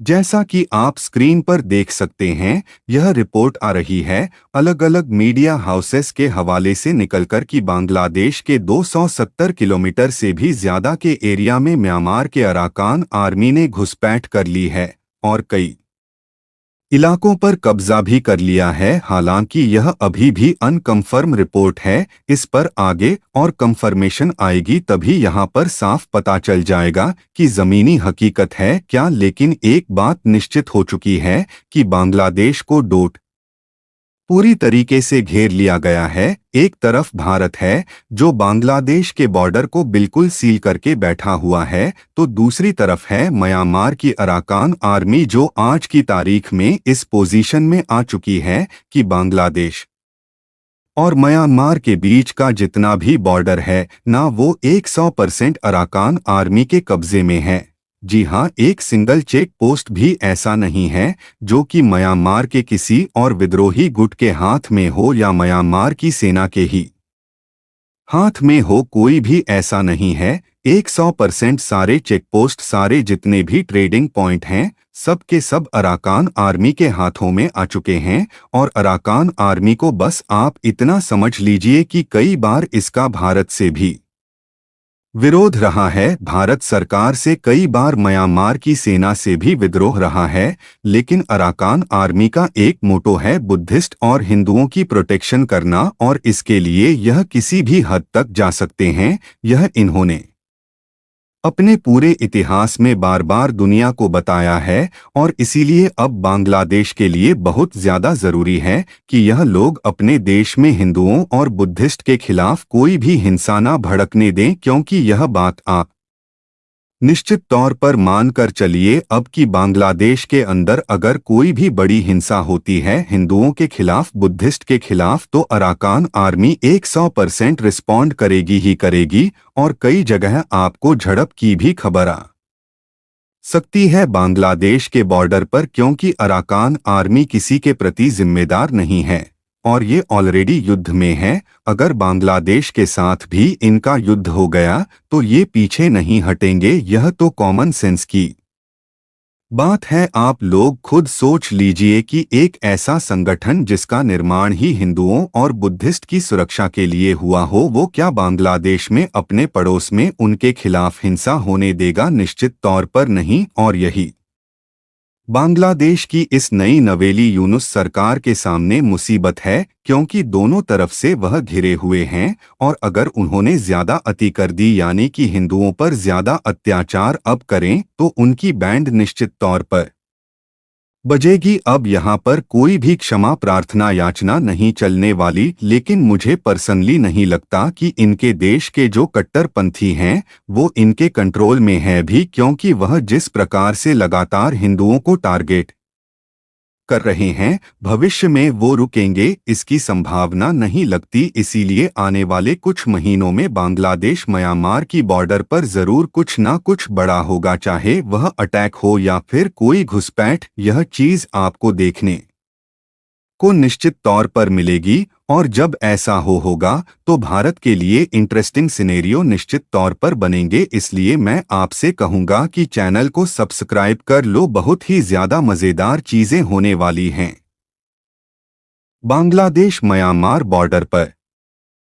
जैसा कि आप स्क्रीन पर देख सकते हैं, यह रिपोर्ट आ रही है अलग अलग मीडिया हाउसेस के हवाले से निकलकर कि बांग्लादेश के 270 किलोमीटर से भी ज्यादा के एरिया में म्यांमार के अराकान आर्मी ने घुसपैठ कर ली है और कई इलाकों पर कब्जा भी कर लिया है। हालांकि यह अभी भी अनकंफर्म रिपोर्ट है, इस पर आगे और कंफर्मेशन आएगी तभी यहां पर साफ पता चल जाएगा कि जमीनी हकीकत है क्या। लेकिन एक बात निश्चित हो चुकी है कि बांग्लादेश को पूरी तरीके से घेर लिया गया है। एक तरफ भारत है जो बांग्लादेश के बॉर्डर को बिल्कुल सील करके बैठा हुआ है, तो दूसरी तरफ है म्यांमार की अराकान आर्मी जो आज की तारीख में इस पोजीशन में आ चुकी है कि बांग्लादेश और म्यांमार के बीच का जितना भी बॉर्डर है ना वो 100% अराकान आर्मी के कब्जे में है। जी हाँ, एक सिंगल चेक पोस्ट भी ऐसा नहीं है जो कि म्यांमार के किसी और विद्रोही गुट के हाथ में हो या म्यांमार की सेना के ही हाथ में हो, कोई भी ऐसा नहीं है। 100% सारे चेकपोस्ट, सारे जितने भी ट्रेडिंग पॉइंट हैं, सब के सब अराकान आर्मी के हाथों में आ चुके हैं। और अराकान आर्मी को बस आप इतना समझ लीजिए कि कई बार इसका भारत से भी विरोध रहा है, भारत सरकार से कई बार म्यांमार की सेना से भी विद्रोह रहा है। लेकिन अराकान आर्मी का एक मोटो है बुद्धिस्ट और हिंदुओं की प्रोटेक्शन करना, और इसके लिए यह किसी भी हद तक जा सकते हैं। यह इन्होंने अपने पूरे इतिहास में बार बार दुनिया को बताया है, और इसीलिए अब बांग्लादेश के लिए बहुत ज्यादा जरूरी है कि यह लोग अपने देश में हिंदुओं और बुद्धिस्ट के खिलाफ कोई भी हिंसा न भड़कने दें, क्योंकि यह बात आप निश्चित तौर पर मान कर चलिए अब कि बांग्लादेश के अंदर अगर कोई भी बड़ी हिंसा होती है हिंदुओं के खिलाफ, बुद्धिस्ट के खिलाफ, तो अराकान आर्मी 100% रिस्पॉन्ड करेगी ही करेगी। और कई जगह आपको झड़प की भी खबर आ सकती है बांग्लादेश के बॉर्डर पर, क्योंकि अराकान आर्मी किसी के प्रति जिम्मेदार नहीं है और ये ऑलरेडी युद्ध में है। अगर बांग्लादेश के साथ भी इनका युद्ध हो गया तो ये पीछे नहीं हटेंगे। यह तो कॉमन सेंस की बात है। आप लोग खुद सोच लीजिए कि एक ऐसा संगठन जिसका निर्माण ही हिंदुओं और बुद्धिस्ट की सुरक्षा के लिए हुआ हो, वो क्या बांग्लादेश में अपने पड़ोस में उनके खिलाफ हिंसा होने देगा? निश्चित तौर पर नहीं। और यही बांग्लादेश की इस नई नवेली यूनुस सरकार के सामने मुसीबत है, क्योंकि दोनों तरफ से वह घिरे हुए हैं। और अगर उन्होंने ज्यादा अति कर दी, यानी कि हिंदुओं पर ज्यादा अत्याचार अब करें, तो उनकी बैंड निश्चित तौर पर बजेगी। अब यहाँ पर कोई भी क्षमा प्रार्थना याचना नहीं चलने वाली। लेकिन मुझे पर्सनली नहीं लगता कि इनके देश के जो कट्टरपंथी हैं वो इनके कंट्रोल में है भी, क्योंकि वह जिस प्रकार से लगातार हिंदुओं को टारगेट कर रहे हैं, भविष्य में वो रुकेंगे इसकी संभावना नहीं लगती। इसीलिए आने वाले कुछ महीनों में बांग्लादेश म्यांमार की बॉर्डर पर जरूर कुछ ना कुछ बड़ा होगा, चाहे वह अटैक हो या फिर कोई घुसपैठ। यह चीज आपको देखने को निश्चित तौर पर मिलेगी। और जब ऐसा होगा तो भारत के लिए इंटरेस्टिंग सिनेरियो निश्चित तौर पर बनेंगे। इसलिए मैं आपसे कहूंगा कि चैनल को सब्सक्राइब कर लो, बहुत ही ज्यादा मजेदार चीजें होने वाली हैं बांग्लादेश म्यांमार बॉर्डर पर।